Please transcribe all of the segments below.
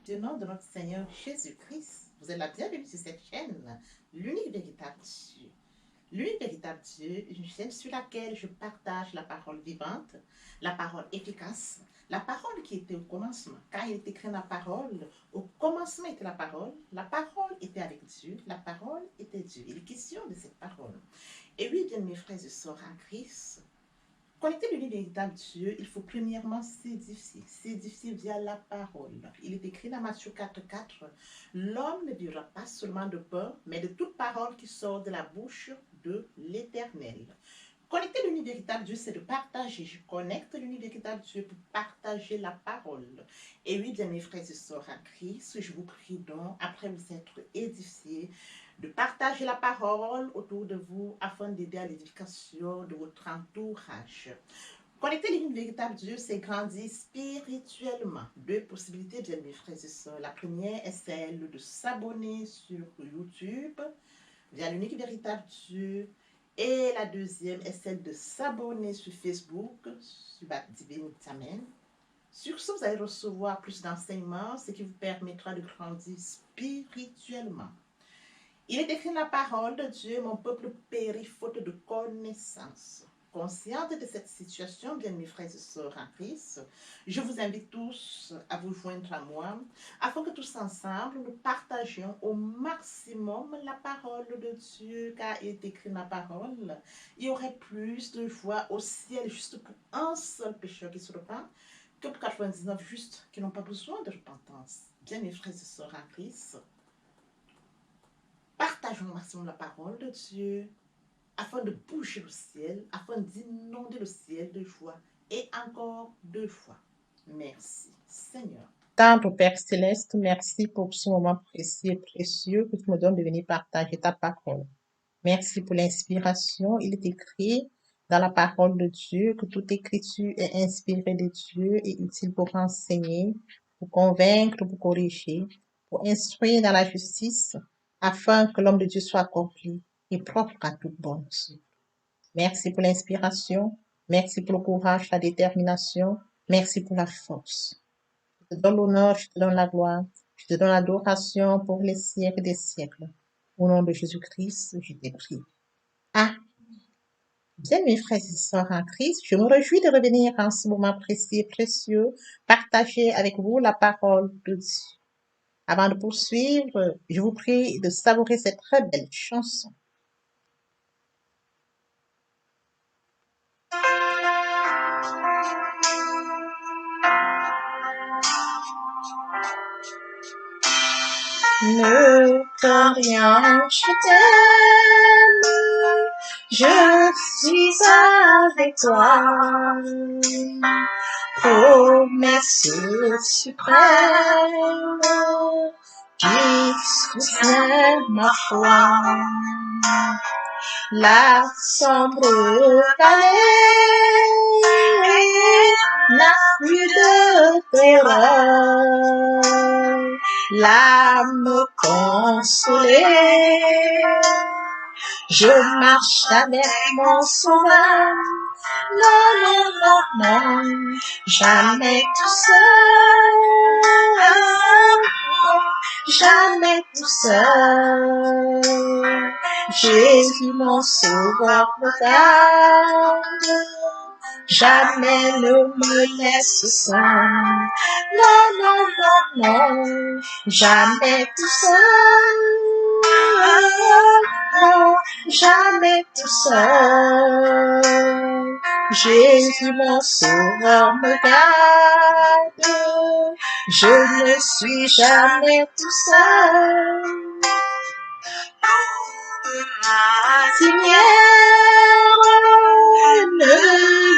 Du nom de notre Seigneur Jésus-Christ, vous êtes la bienvenue sur cette chaîne, l'unique véritable Dieu. L'unique véritable Dieu, une chaîne sur laquelle je partage la parole vivante, la parole efficace, la parole qui était au commencement. Quand il est écrit la parole, au commencement était la parole était avec Dieu, la parole était Dieu. Il est question de cette parole. Et oui, bien mes frères et sœurs en Christ, connecter l'unique véritable Dieu, il faut premièrement s'édifier via la parole. Il est écrit dans Matthieu 4,4, l'homme ne vivra pas seulement de pain, mais de toute parole qui sort de la bouche de l'Éternel. Connecter l'unique véritable Dieu, c'est de partager. Je connecte l'unique véritable Dieu pour partager la parole. Et oui, bien mes frères et sœurs en Christ, je vous prie donc, après vous être édifiés, de partager la parole autour de vous afin d'aider à l'édification de votre entourage. Connecter l'unique véritable Dieu, c'est grandir spirituellement. Deux possibilités, bien mes frères et sœurs. La première est celle de s'abonner sur YouTube via l'unique véritable Dieu. Et la deuxième est celle de s'abonner sur Facebook, sur Divine Amen. Sur ce, vous allez recevoir plus d'enseignements, ce qui vous permettra de grandir spirituellement. Il est écrit dans la parole de Dieu, mon peuple périt faute de connaissance. Consciente de cette situation, bien mes frères et sœurs en Christ, je vous invite tous à vous joindre à moi, afin que tous ensemble nous partagions au maximum la parole de Dieu, car il est écrit dans la parole. Il y aurait plus de joie au ciel juste pour un seul pécheur qui se repent, que pour 99 justes qui n'ont pas besoin de repentance. Bien mes frères et sœurs en Christ, partageons au maximum la parole de Dieu afin de bouger le ciel, afin d'inonder le ciel de joie et encore de joie. Merci, Seigneur. Tendre Père Céleste, merci pour ce moment précieux et précieux que tu me donnes de venir partager ta parole. Merci pour l'inspiration. Il est écrit dans la parole de Dieu que toute écriture est inspirée de Dieu et utile pour enseigner, pour convaincre, pour corriger, pour instruire dans la justice, afin que l'homme de Dieu soit accompli et propre à toute bonne œuvre. Merci pour l'inspiration. Merci pour le courage, la détermination. Merci pour la force. Je te donne l'honneur, je te donne la gloire, je te donne l'adoration pour les siècles des siècles. Au nom de Jésus-Christ, je t'ai prié. Ah, bien mes frères et sœurs en Christ, je me réjouis de revenir en ce moment précis et précieux, partager avec vous la parole de Dieu. Avant de poursuivre, je vous prie de savourer cette très belle chanson. Ne crains rien, je t'aime, je suis avec toi. Promesse suprême, qui soutient ma foi. La sombre vallée n'a plus de terreur. L'âme consolée, je marche avec mon sauveur. Non, non, non, non, jamais tout seul. Jamais tout seul. Jésus mon sauveur me garde, jamais ne me laisse seul. Non, non, non, non, jamais tout seul. Non, jamais tout seul. Jésus mon sauveur me garde, je ne suis jamais tout seul. Seigneur, ne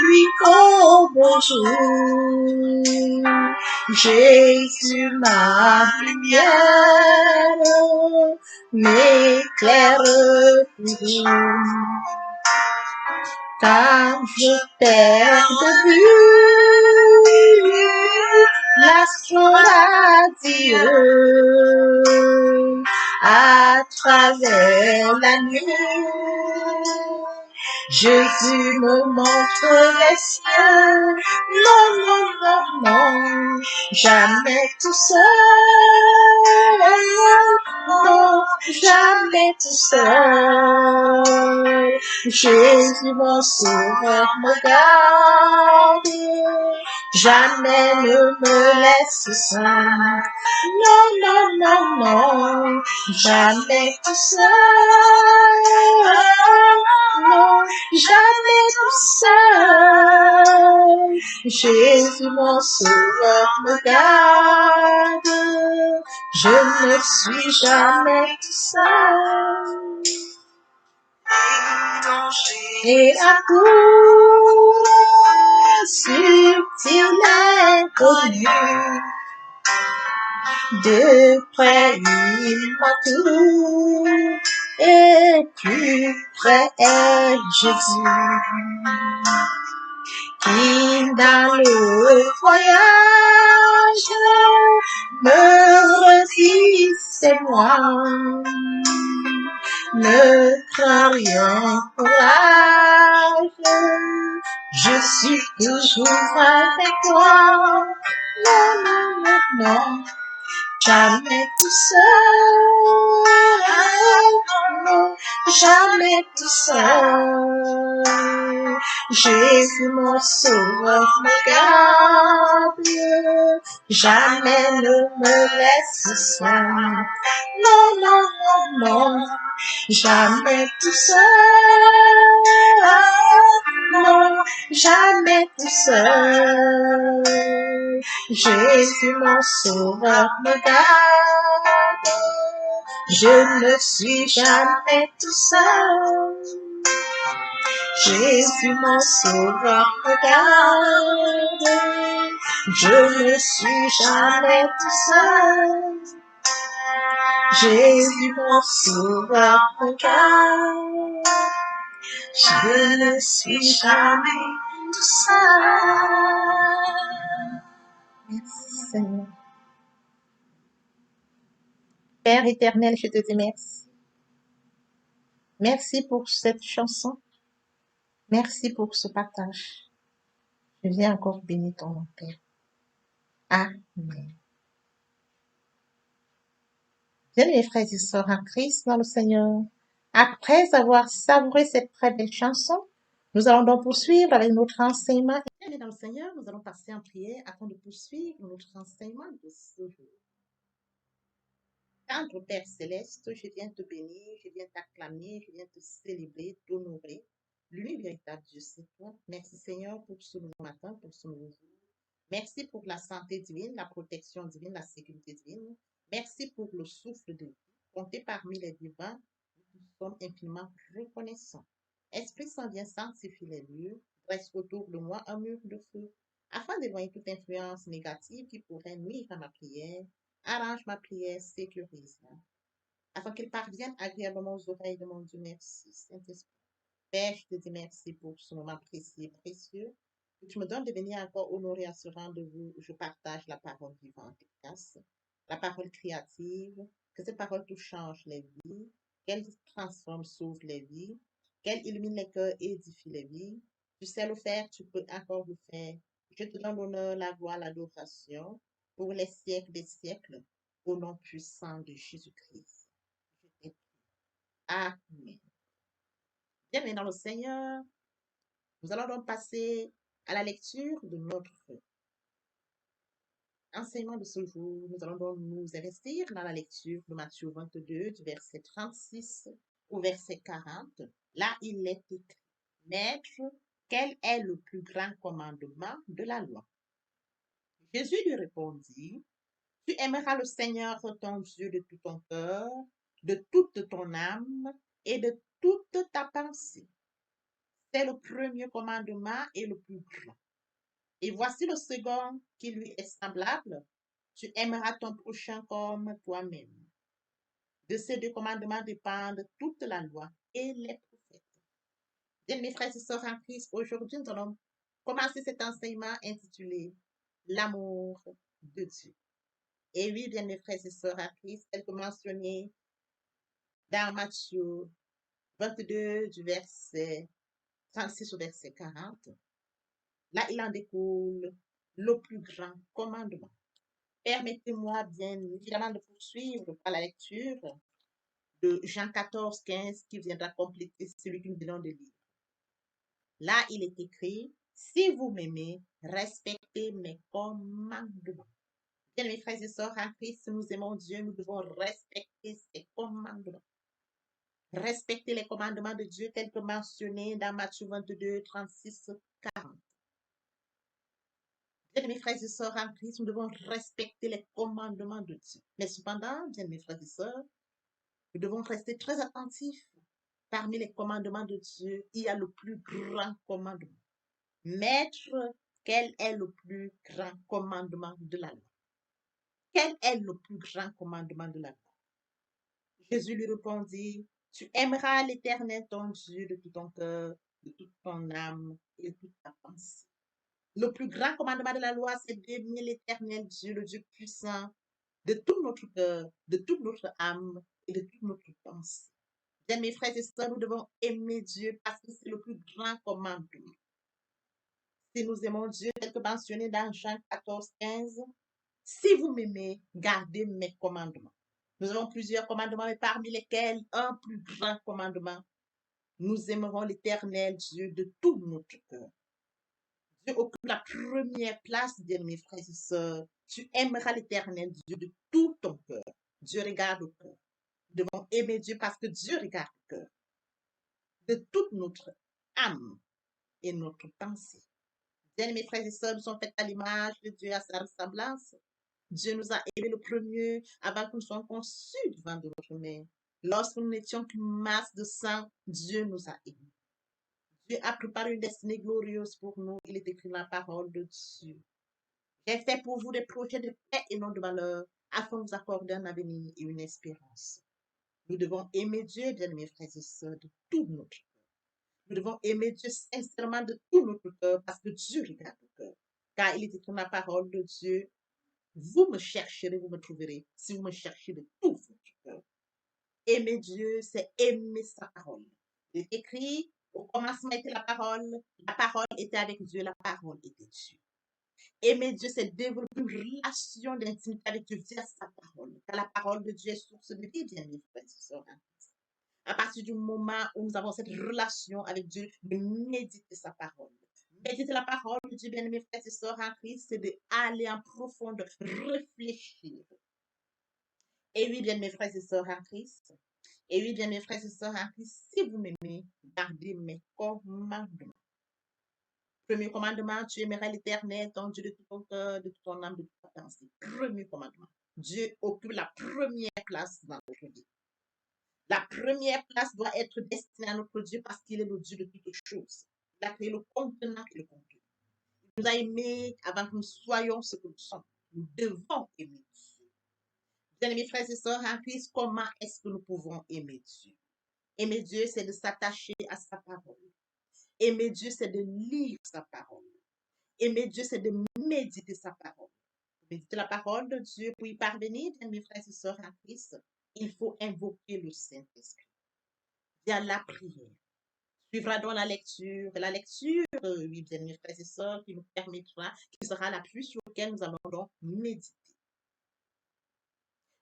lui qu'au bonjour. Jésus ma lumière m'éclaire toujours. Quand je perds de vue l'astre radieux à travers la nuit, Jésus me montre les cieux. Non, non, non, non, jamais tout seul. non, jamais tout seul. Jésus, mon sauveur, me garde, jamais ne me laisse seul. Non, non, non, non, jamais tout seul. Non, jamais tout seul. Jésus, mon sauveur, me garde. Je ne suis jamais tout seul. Et à coup subtil inconnu, de près il m'a tout, et plus près est Jésus, qui dans le voyage me redit c'est moi. Ne crains rien, courage, je suis toujours avec toi. Non, non, non, non, jamais tout seul. Non, jamais tout seul. Jésus, mon sauveur, me garde, jamais ne me laisse seul. Non, non, non, non, jamais tout seul. Non, jamais tout seul. Jésus, mon sauveur, me garde. Je ne suis jamais tout seul. Jésus, mon sauveur, me garde. Je ne suis jamais tout seul. Jésus, mon sauveur, me garde. Je ne suis jamais tout seul. Merci, Seigneur. Père éternel, je te dis merci. Merci pour cette chanson. Merci pour ce partage. Je viens encore bénir ton nom, Père. Amen. Bien, mes frères et sœurs en Christ dans le Seigneur, après avoir savouré cette très belle chanson, nous allons donc poursuivre avec notre enseignement. Bien, dans le Seigneur, nous allons passer en prière afin de poursuivre notre enseignement de ce jour. Tendre Père Céleste, je viens te bénir, je viens t'acclamer, je viens te célébrer, t'honorer. L'unique véritable Dieu, c'est toi. Merci Seigneur pour ce nouveau matin, pour ce nouveau jour. Merci pour la santé divine, la protection divine, la sécurité divine. Merci pour le souffle de vie. Compté parmi les vivants, nous sommes infiniment reconnaissants. Esprit Saint, viens sanctifier les lieux, dresse autour de moi un mur de feu, afin d'éloigner toute influence négative qui pourrait nuire à ma prière. Arrange ma prière, sécurise-la, afin qu'elle parvienne agréablement aux oreilles de mon Dieu. Merci, Saint-Esprit. Père, je te dis merci pour ce moment précieux et précieux. Que tu me donnes de venir encore honorer à ce rendez-vous où je partage la parole vivante, efficace, la parole créative, que cette parole tout change les vies, qu'elle transforme, sauve les vies, qu'elle illumine les cœurs et édifie les vies. Tu sais le faire, tu peux encore le faire. Je te donne l'honneur, la gloire, l'adoration pour les siècles des siècles, au nom puissant de Jésus-Christ. Je t'ai pris. Amen. Bien, dans le Seigneur, nous allons donc passer à la lecture de notre enseignement de ce jour. Nous allons donc nous investir dans la lecture de Matthieu 22, du verset 36 au verset 40. Là, il est écrit, Maître, quel est le plus grand commandement de la loi? Jésus lui répondit, Tu aimeras le Seigneur ton Dieu de tout ton cœur, de toute ton âme et de toute ta pensée. C'est le premier commandement et le plus grand. Et voici le second qui lui est semblable. Tu aimeras ton prochain comme toi-même. De ces deux commandements dépendent toute la loi et les prophètes. Bien, mes frères et sœurs en Christ, aujourd'hui, nous allons commencer cet enseignement intitulé L'amour de Dieu. Et oui, bien, mes frères et sœurs en Christ, tel que mentionné dans Matthieu 22, du verset 36 au verset 40, là, il en découle le plus grand commandement. permettez-moi bien évidemment de poursuivre par la lecture de Jean 14, 15 qui viendra compléter celui que nous venons de lire. Là, il est écrit, si vous m'aimez, respectez mes commandements. Bien, mes frères et sœurs, en Christ, nous aimons Dieu, nous devons respecter ses commandements. Respecter les commandements de Dieu tels que mentionnés dans Matthieu 22, 36, 40. Bien, mes frères et sœurs, en Christ, nous devons respecter les commandements de Dieu. Mais cependant, bien, mes frères et sœurs, nous devons rester très attentifs. Parmi les commandements de Dieu, il y a le plus grand commandement. Maître, quel est le plus grand commandement de la loi? Quel est le plus grand commandement de la loi? Jésus lui répondit, tu aimeras l'Éternel ton Dieu de tout ton cœur, de toute ton âme et de toute ta pensée. Le plus grand commandement de la loi, c'est d'aimer l'Éternel Dieu, le Dieu puissant, de tout notre cœur, de toute notre âme et de toute notre pensée. Bien, mes frères et sœurs, nous devons aimer Dieu parce que c'est le plus grand commandement. Si nous aimons Dieu, tel que mentionné dans Jean 14, 15, si vous m'aimez, gardez mes commandements. Nous avons plusieurs commandements, mais parmi lesquels un plus grand commandement, nous aimerons l'Éternel Dieu de tout notre cœur. Dieu occupe la première place, bien mes frères et sœurs. Tu aimeras l'Éternel Dieu de tout ton cœur. Dieu regarde au cœur. Nous devons aimer Dieu parce que Dieu regarde au cœur. De toute notre âme et notre pensée. Bien, mes frères et sœurs, nous sommes faits à l'image de Dieu, à sa ressemblance. Dieu nous a aimés le premier avant que nous soyons conçus du ventre de notre mère. Lorsque nous n'étions qu'une masse de sang, Dieu nous a aimés. Dieu a préparé une destinée glorieuse pour nous. Il est écrit dans la parole de Dieu. J'ai fait pour vous des projets de paix et non de malheur, afin de vous accorder un avenir et une espérance. Nous devons aimer Dieu, bien mes frères et sœurs, de tout notre cœur. Nous devons aimer Dieu sincèrement de tout notre cœur, parce que Dieu regarde le cœur. Car il est écrit dans la parole de Dieu, vous me chercherez, vous me trouverez, si vous me cherchez de tout votre cœur. Aimer Dieu, c'est aimer sa parole. Il est écrit, au commencement était la parole était avec Dieu, la parole était Dieu. Aimer Dieu, c'est développer une relation d'intimité avec Dieu via sa parole. Car la parole de Dieu est source de vie, bien mes frères et sœurs. À partir du moment où nous avons cette relation avec Dieu, de méditer sa parole. Méditer la parole de Dieu, bien mes frères et sœurs en Christ, c'est d'aller en profondeur, réfléchir. Et oui, bien mes frères et sœurs en Christ. Et oui, bien mes frères et sœurs en Christ, si vous m'aimez, gardez mes commandements. Premier commandement, tu aimeras l'Éternel, ton Dieu de tout ton cœur, de toute ton âme, de toute ta pensée. Premier commandement. Dieu occupe la première place dans notre vie. La première place doit être destinée à notre Dieu parce qu'il est le Dieu de toutes choses. Il a créé le contenant et le contenu. Il nous a aimés avant que nous soyons ce que nous sommes. Nous devons aimer Dieu. Bien aimés frères et sœurs en Christ, comment est-ce que nous pouvons aimer Dieu? Aimer Dieu, c'est de s'attacher à sa parole. Aimer Dieu, c'est de lire sa parole. Aimer Dieu, c'est de méditer sa parole. Méditer la parole de Dieu pour y parvenir, bien mes frères et sœurs en Christ, il faut invoquer le Saint-Esprit via la prière. Suivra donc la lecture, oui, bien mes frères et sœurs, qui nous permettra, qui sera l'appui sur lequel nous allons donc méditer.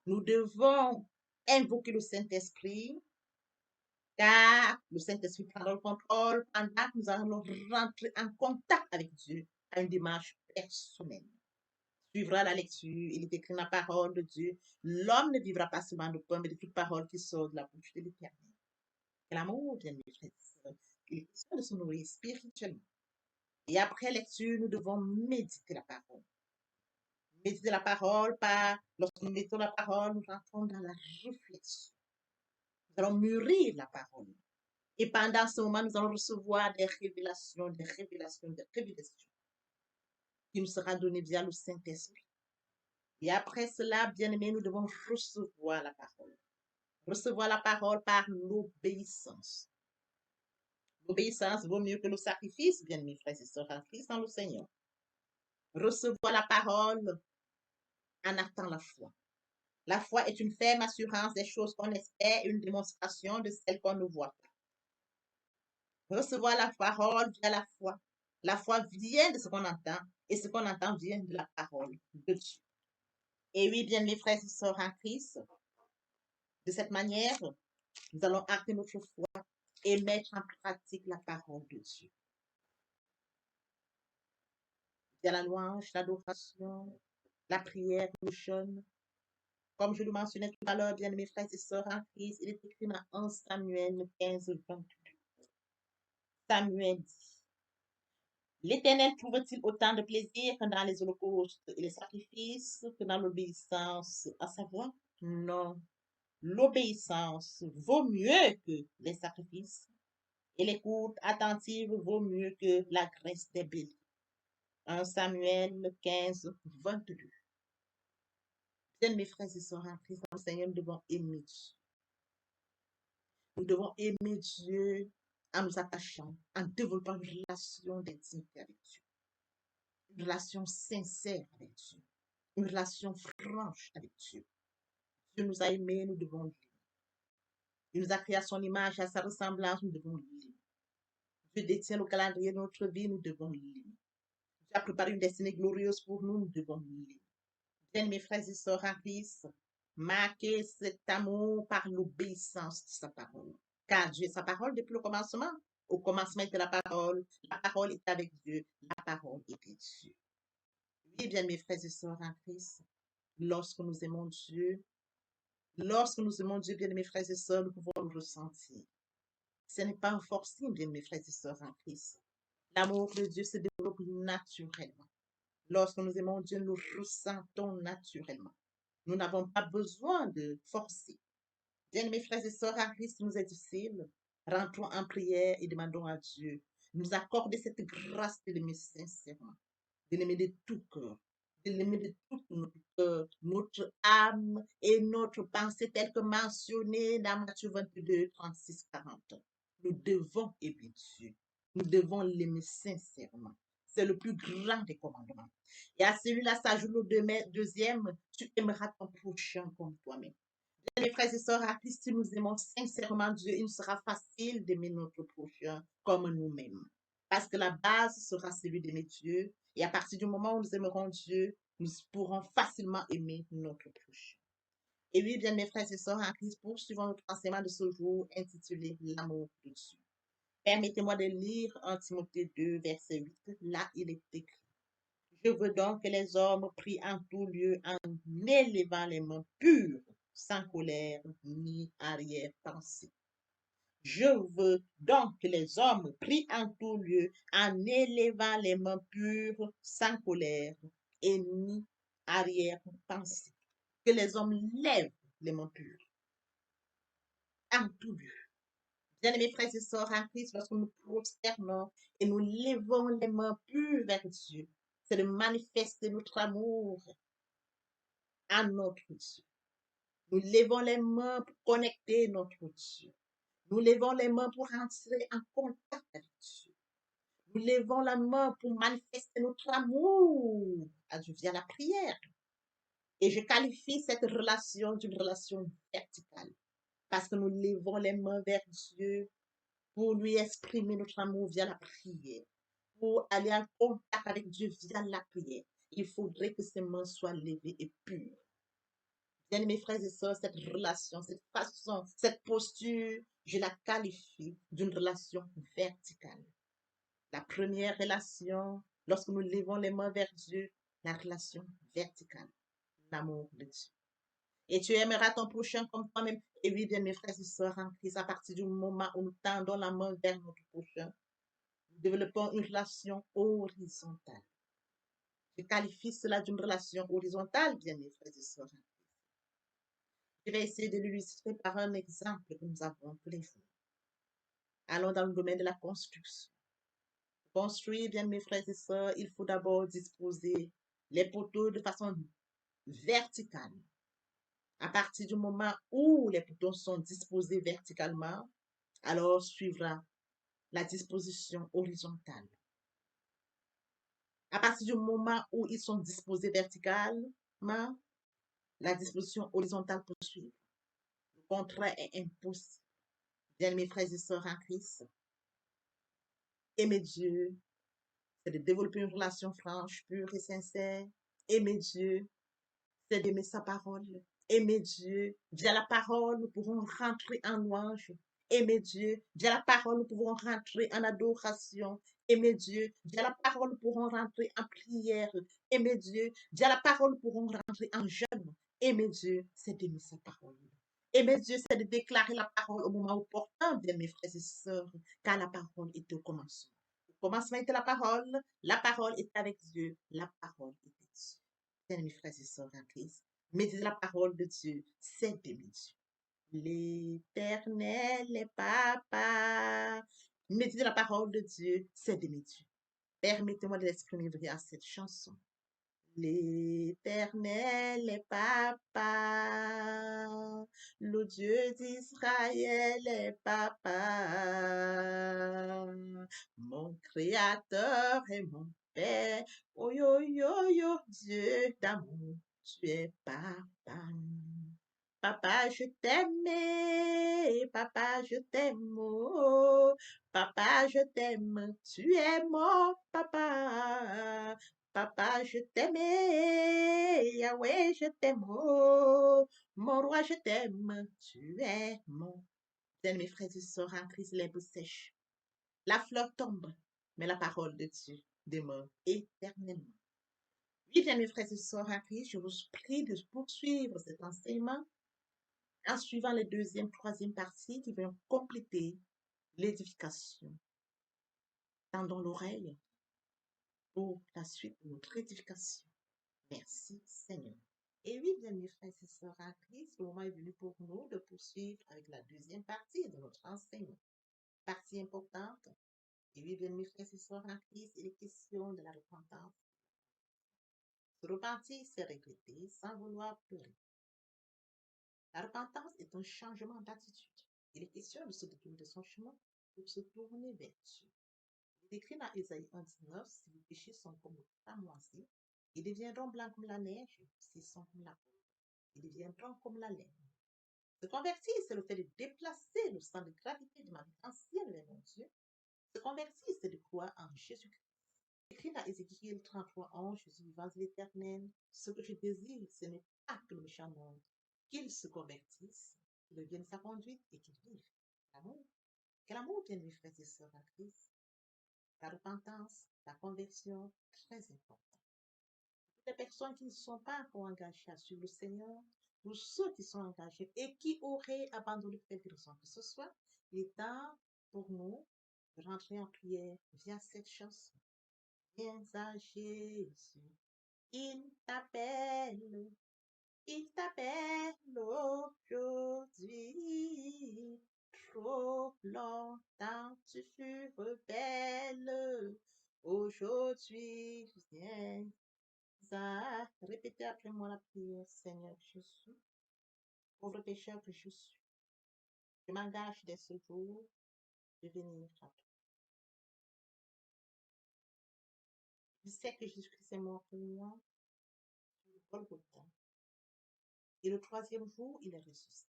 Nous devons invoquer le Saint-Esprit, car le Saint-Esprit prendra le contrôle pendant que nous allons rentrer en contact avec Dieu à une démarche personnelle. Suivra la lecture, il est écrit dans la parole de Dieu, l'homme ne vivra pas seulement de pain, mais de toute parole qui sort de la bouche de l'Éternel. L'amour, bien mes frères, il est question de se nourrir spirituellement. Et après lecture, nous devons méditer la parole. Méditer la parole, lorsque nous mettons la parole, nous rentrons dans la réflexion. Nous allons mûrir la parole. Et pendant ce moment, nous allons recevoir des révélations, qui nous sera données via le Saint-Esprit. Et après cela, bien-aimés, nous devons recevoir la parole. Recevoir la parole par l'obéissance. L'obéissance vaut mieux que le sacrifice, bien-aimés frères et sœurs en Christ, dans le Seigneur. Recevoir la parole en actant la foi. La foi est une ferme assurance des choses qu'on espère, une démonstration de celles qu'on ne voit pas. Recevoir la parole via la foi. La foi vient de ce qu'on entend et ce qu'on entend vient de la parole de Dieu. Et oui, bien mes frères et sœurs en Christ, de cette manière, nous allons acter notre foi et mettre en pratique la parole de Dieu. Via la louange, l'adoration, la prière, le jeûne. Comme je le mentionnais tout à l'heure, bien mes frères et sœurs en Christ, il est écrit dans 1 Samuel 15, 22. Samuel dit, l'Éternel trouve-t-il autant de plaisir que dans les holocaustes et les sacrifices, que dans l'obéissance à sa voix? Non. L'obéissance vaut mieux que les sacrifices et l'écoute attentive vaut mieux que la graisse des béliers. 1 Samuel 15, 22. Bien, mes frères et sœurs en Christ, dans le Seigneur, nous devons aimer Dieu. Nous devons aimer Dieu en nous attachant, en développant une relation d'intimité avec Dieu, une relation sincère avec Dieu, une relation franche avec Dieu. Dieu nous a aimés, nous devons l'aimer. Il nous a créé à son image, à sa ressemblance, nous devons l'aimer. Dieu détient le calendrier de notre vie, nous devons l'aimer. Dieu a préparé une destinée glorieuse pour nous, nous devons l'aimer. Bien, mes frères et sœurs en Christ, marquez cet amour par l'obéissance de sa parole. Car Dieu est sa parole depuis le commencement. Au commencement était la parole était avec Dieu, la parole était Dieu. Oui, bien, mes frères et sœurs en Christ, lorsque nous aimons Dieu, bien, mes frères et sœurs, nous pouvons le ressentir. Ce n'est pas un forcing, bien, mes frères et sœurs en Christ. L'amour de Dieu se développe naturellement. Lorsque nous aimons Dieu, nous ressentons naturellement. Nous n'avons pas besoin de forcer. Bien, mes frères et sœurs, en Christ nous est difficile. Rentrons en prière et demandons à Dieu de nous accorder cette grâce de l'aimer sincèrement, de l'aimer de tout cœur, de l'aimer de tout notre cœur, notre âme et notre pensée, telle que mentionnée dans Matthieu 22, 36, 40. Nous devons aimer Dieu. Nous devons l'aimer sincèrement. C'est le plus grand des commandements. Et à celui-là s'ajoute le deuxième, tu aimeras ton prochain comme toi-même. Mes frères et sœurs, à Christ, si nous aimons sincèrement Dieu, il nous sera facile d'aimer notre prochain comme nous-mêmes. Parce que la base sera celui d'aimer Dieu. Et à partir du moment où nous aimerons Dieu, nous pourrons facilement aimer notre prochain. Et oui, bien, mes frères et sœurs, en Christ, poursuivons notre enseignement de ce jour intitulé L'amour de Dieu. Permettez-moi de lire 1 Timothée 2, verset 8. Là, il est écrit. Je veux donc que les hommes prient en tout lieu en élevant les mains pures, sans colère ni arrière-pensée. Je veux donc que les hommes prient en tout lieu en élevant les mains pures, sans colère et ni arrière-pensée. Que les hommes lèvent les mains pures en tout lieu. Bien-aimés frères et sœurs en Christ, lorsque nous prosternons et nous levons les mains pures vers Dieu, c'est de manifester notre amour à notre Dieu. Nous levons les mains pour connecter notre Dieu. Nous levons les mains pour entrer en contact avec Dieu. Nous levons la main pour manifester notre amour à Dieu via la prière. Et je qualifie cette relation d'une relation verticale parce que nous levons les mains vers Dieu pour lui exprimer notre amour via la prière, pour aller en contact avec Dieu via la prière. Il faudrait que ces mains soient levées et pures. Bien, mes frères et sœurs, cette relation, cette façon, cette posture, je la qualifie d'une relation verticale. La première relation, lorsque nous levons les mains vers Dieu, la relation verticale, l'amour de Dieu. Et tu aimeras ton prochain comme toi-même. Et oui, bien, mes frères et sœurs en Christ, à partir du moment où nous tendons la main vers notre prochain, nous développons une relation horizontale. Je qualifie cela d'une relation horizontale, bien, mes frères et sœurs. Je vais essayer de l'illustrer par un exemple que nous avons tous les jours. Allons dans le domaine de la construction. Pour construire, bien, mes frères et sœurs, il faut d'abord disposer les poteaux de façon verticale. À partir du moment où les poteaux sont disposés verticalement, alors suivra la disposition horizontale. À partir du moment où ils sont disposés verticalement, la disposition horizontale poursuit. Le contraire est impossible. Bien, mes frères et sœurs en Christ, aimer Dieu, c'est de développer une relation franche, pure et sincère. Aimer Dieu, c'est d'aimer sa parole. Aimer Dieu. Via la parole, nous pourrons rentrer en louange. Aimer Dieu. Via la parole, nous pourrons rentrer en adoration. Aimer Dieu. Via la parole, nous pourrons rentrer en prière. Aimer Dieu. Via la parole, nous pourrons rentrer en jeûne. Aimer Dieu, c'est d'aimer sa parole. Aimer Dieu, c'est de déclarer la parole au moment opportun, bien mes frères et sœurs, car la parole était au commencement. Au commencement était la parole était avec Dieu, la parole était Dieu. Bien mes frères et sœurs en Christ, méditer la parole de Dieu, c'est d'aimer Dieu. L'Éternel est papa. Méditer la parole de Dieu, c'est d'aimer Dieu. Permettez-moi de l'exprimer via cette chanson. L'Éternel est papa, le Dieu d'Israël est papa, mon créateur est mon père, oh yo yo yo, Dieu d'amour, tu es papa. Papa, je t'aime, papa, je t'aime, oh, papa, je t'aime, tu es mon papa. Papa, je t'aime, Yahweh, je t'aime, oh, mon roi, je t'aime, tu es mon. Bien, mes frères et sœurs en Christ, les bouts sèches. La fleur tombe, mais la parole de Dieu demeure éternellement. Oui, bien, mes frères et sœurs en Christ, je vous prie de poursuivre cet enseignement en suivant les deuxième, troisième parties qui vont compléter l'édification. Tendons l'oreille pour la suite de notre édification. Merci, Seigneur. Et oui, bien mes frères et sœurs en Christ, le moment est venu pour nous de poursuivre avec la deuxième partie de notre enseignement. Partie importante. Et oui, bien mes frères et sœurs en Christ, il est question de la repentance. Se repentir, c'est regretter sans vouloir pleurer. La repentance est un changement d'attitude. Il est question de se détourner de son chemin pour se tourner vers Dieu. Il est écrit dans Ésaïe 1,19, si vos péchés sont comme le cramoisi, ils deviendront blancs comme la neige, s'ils sont comme la peau. Ils deviendront comme la laine. Se convertir, c'est le fait de déplacer le centre de gravité de ma vie ancienne vers mon Dieu. Se convertir, c'est de croire en Jésus-Christ. Écrit dans Ézéchiel 33:11, Jésus vivant de l'éternel, ce que je désire, ce n'est pas que le méchant monde, qu'il se convertisse, qu'il devienne sa conduite et qu'il vive. L'amour. Quel amour, bien mes frères et sœurs en Christ. La repentance, la conversion, très important. Les personnes qui ne sont pas encore engagées à suivre le Seigneur, ou ceux qui sont engagés et qui auraient abandonné quelque raison que ce soit, il est temps pour nous de rentrer en prière via cette chanson. Viens à Jésus, il t'appelle aujourd'hui. Trop longtemps tu fus rebelle, aujourd'hui viens. Répétez après moi la prière, Seigneur Jésus, pauvre pécheur que je suis. Je m'engage dès ce jour de venir à toi. Je sais que Jésus-Christ est mort pour moi sur le Golgotha. Et le troisième jour, il est ressuscité.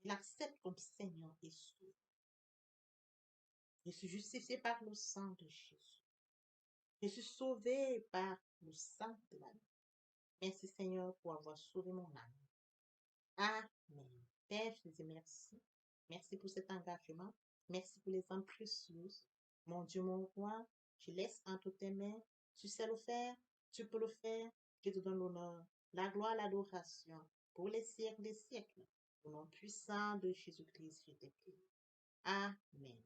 Il accepte comme Seigneur et Sauveur. Je suis justifié par le sang de Jésus. Je suis sauvé par le sang de l'âme. Merci Seigneur pour avoir sauvé mon âme. Amen. Père, je te dis merci. Merci pour cet engagement. Merci pour les âmes précieuses. Mon Dieu, mon roi, je laisse entre tes mains. Tu sais le faire, tu peux le faire. Je te donne l'honneur, la gloire, l'adoration pour les siècles des siècles. Au nom puissant de Jésus-Christ, je te prie. Amen.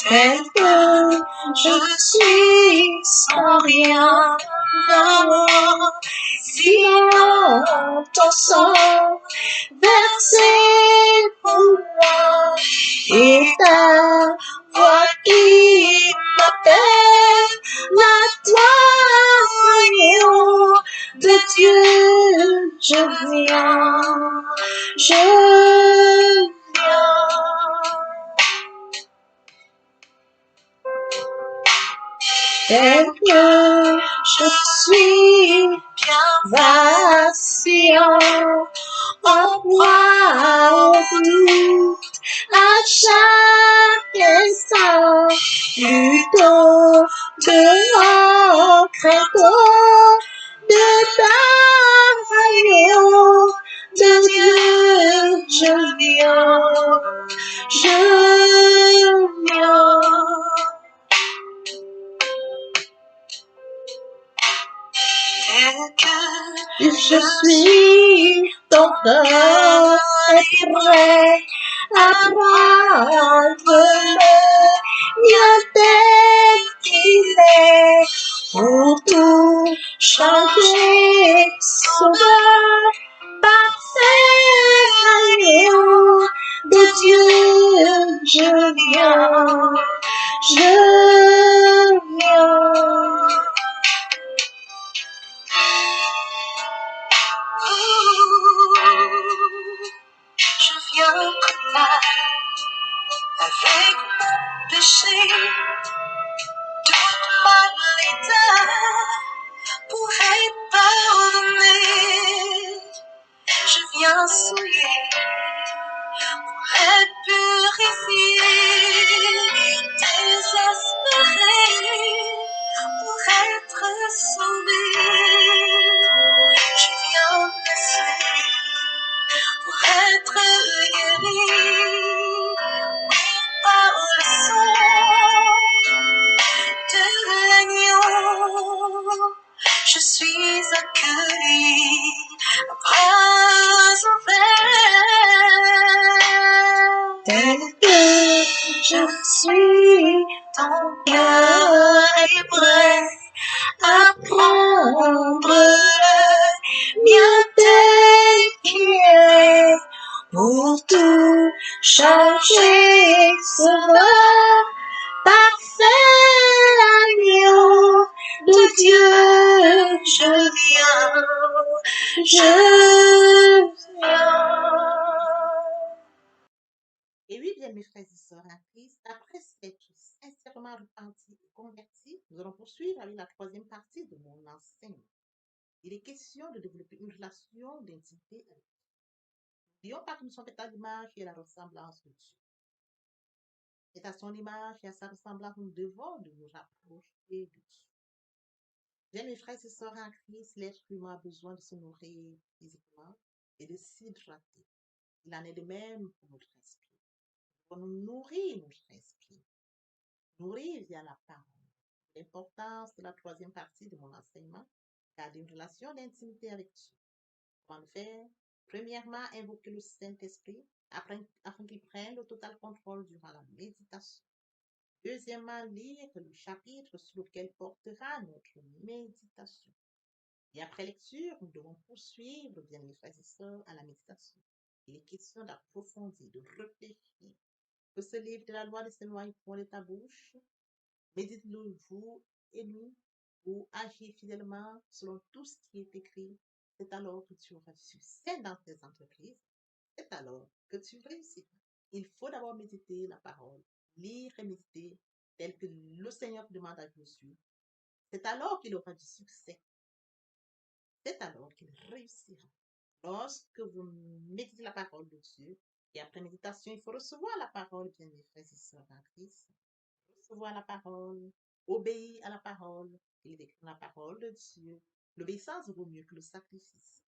Tel que je suis sans rien avoir, sinon ton sang versé pour moi, et ta voix qui m'appelle, la toi, agneau de Dieu, je viens. Tel que je suis bien vacillant, en proie au doute à chaque instant, plutôt de crainte de ta agneau de Dieu, je viens. Je suis ton cœur est prêt à prendre le mien tel qu'il est pour tout changer, sauveur, parfait agneau de Dieu, je viens. Je viens comme là, avec mon péché, toute ma l'état pour être pardonné. Je viens souiller pour être purifié, désespéré pour être sauvé. Je viens blessé pour être guéri, oui, par le sang de l'agneau. Je suis accueilli à bras ouverts. Tel que je suis, ton cœur est prêt à prendre le mien tel qu'il est pour tout changer, sauveur, parfait agneau de Dieu, je viens. Et oui, bien, mes frères et sœurs en Christ, après s'être sincèrement repentis et convertis, nous allons poursuivre avec la troisième partie de mon enseignement. Il est question de développer une relation d'intimité avec Dieu. N'oublions pas que nous sommes faits à l'image et à la ressemblance de Dieu. C'est à son image et à sa ressemblance que nous devons de nous rapprocher de Dieu. Bien, mes frères et sœurs en Christ, l'être humain a besoin de se nourrir physiquement et de s'hydrater. Il en est de même pour notre esprit. Nous devons nous nourrir notre esprit, nourrir via la parole. L'importance de la troisième partie de mon enseignement, garder une relation d'intimité avec Dieu. Comment le faire? Premièrement, invoquer le Saint-Esprit afin qu'il prenne le total contrôle durant la méditation. Deuxièmement, lire le chapitre sur lequel portera notre méditation. Et après lecture, nous devons poursuivre, bien mes frères et sœurs, à la méditation. Il est question d'approfondir, de réfléchir. Que ce livre de la loi ne s'éloigne point de ta bouche. Médite-le jour et nuit pour agir fidèlement selon tout ce qui est écrit. C'est alors que tu auras du succès dans tes entreprises. C'est alors que tu réussiras. Il faut d'abord méditer la parole, lire et méditer tel que le Seigneur demande à Josué. C'est alors qu'il aura du succès. C'est alors qu'il réussira. Lorsque vous méditez la parole de Dieu, et après méditation, il faut recevoir la parole, bien mes frères et sœurs en Christ. Recevoir la parole, obéir à la parole, et écrire la parole de Dieu. L'obéissance vaut mieux que le sacrifice.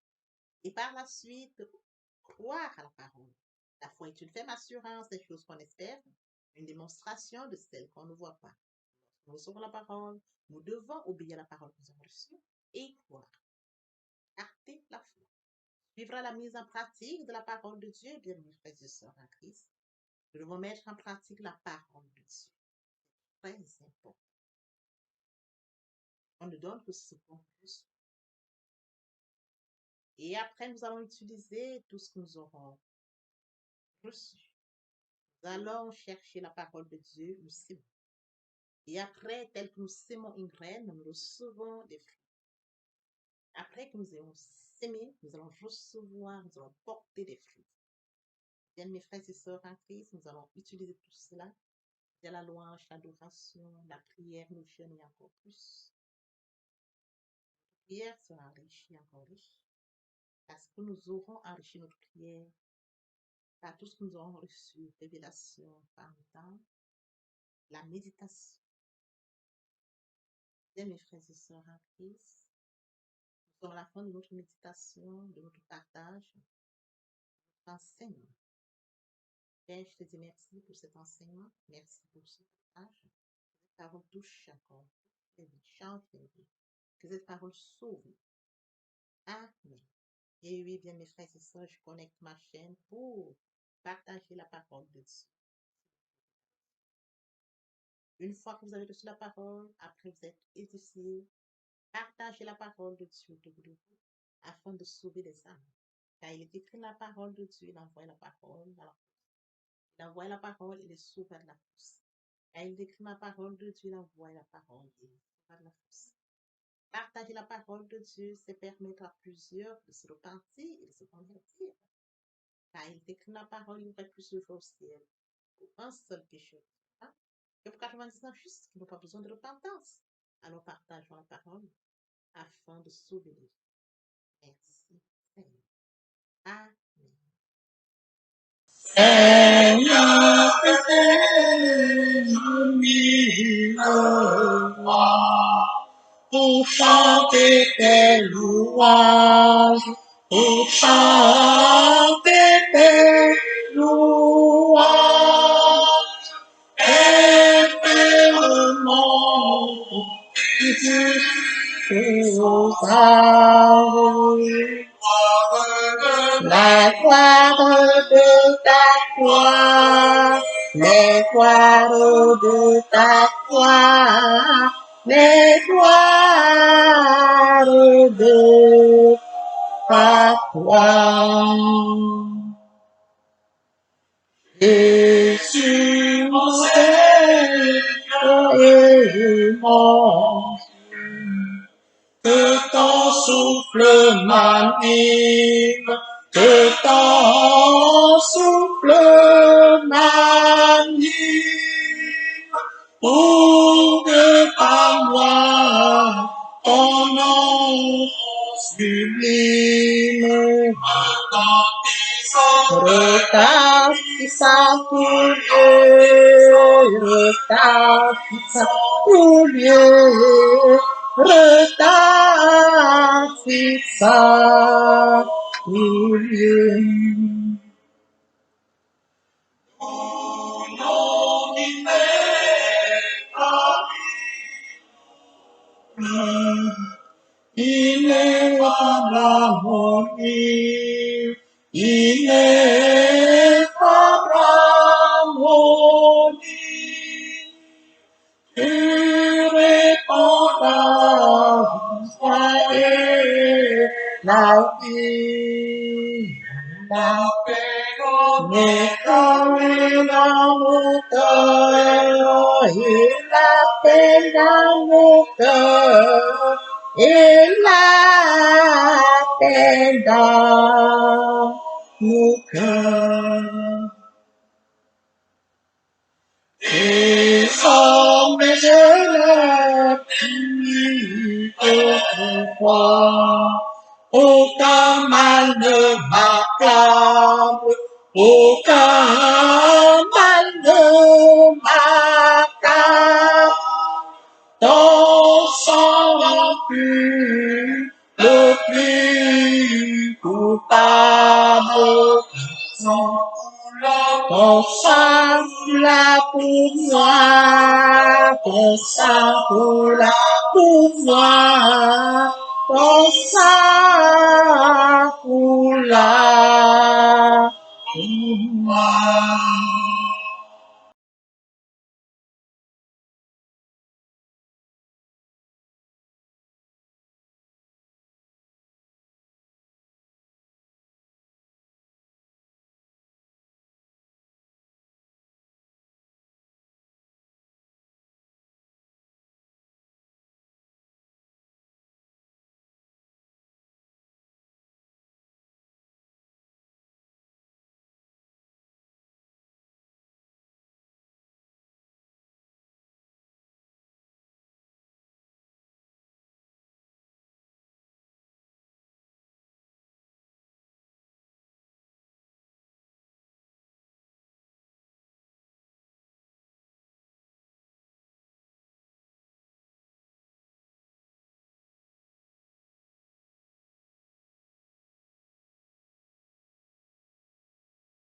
Et par la suite, croire à la parole. La foi est une ferme assurance des choses qu'on espère, une démonstration de celles qu'on ne voit pas. Nous recevons la parole, nous devons obéir à la parole que nous avons reçue et croire. Acter la foi. Suivra la mise en pratique de la parole de Dieu, bien mes frères et sœurs en Christ. Nous devons mettre en pratique la parole de Dieu. Très important. On ne donne que ce qu'on reçoit. Et après, nous allons utiliser tout ce que nous aurons reçu. Nous allons chercher la parole de Dieu, nous sémons. Et après, tel que nous sémons une graine, nous recevons des fruits. Après que nous ayons sémé, nous allons recevoir, nous allons porter des fruits. Bien, mes frères et sœurs en Christ, nous allons utiliser tout cela. Il y a la louange, l'adoration, la prière, le jeûne et encore plus. La prière sera enrichie, encore riche. Parce que nous aurons enrichi notre prière par tout ce que nous aurons reçu, révélation par le temps. la méditation. Bien, mes frères et sœurs en Christ, nous sommes à la fin de notre méditation, de notre partage, de notre enseignement. Père, je te dis merci pour cet enseignement, merci pour ce partage. Que cette parole touche chaque corps, change les vies, que cette parole sauve. Amen. Et oui, bien, mes frères et sœurs, je connecte ma chaîne pour partager la parole de Dieu. Une fois que vous avez reçu la parole, après vous êtes édifié, partagez la parole de Dieu autour de vous afin de sauver les âmes. Car il est écrit la parole de Dieu, il envoie la parole à la fosse. Il envoie la parole, il est sauvé de la fosse. Car il écrit la parole de Dieu, il envoie la parole, il est sauvé de la fosse. Partager la parole de Dieu, c'est permettre à plusieurs de se repentir et de se convertir. Car il décrit la parole, il y aurait plus de joie au ciel pour un seul pécheur. Hein? Et pour 99 justes qui n'ont pas besoin de repentance. Alors partageons la parole afin de sauver les gens. Merci, Seigneur. Amen. Seigneur, pour chanter tes louanges, pour chanter tes louanges, éternellement, la gloire de ta gloire, les gloires de ta gloire, les gloires de ta gloire. Jésus, mon Seigneur et mon que ton souffle m'anime, que ton souffle m'anime, pour que par moi ton nom sublime retentissant tout lieu, retentissant tout lieu. Ineffable harmonie, ineffable harmonie, tu réponds la vie, la paix dans mon cœur, et la paix dans mon cœur, et la paix dans mon cœur. Désormais je n'ai plus autrefois, aucun mal ne m'accable, aucun mal ne m'accable. Ton sang pur, le plus coupable, ton sang là pour moi, ton sang là pour moi, ton sang là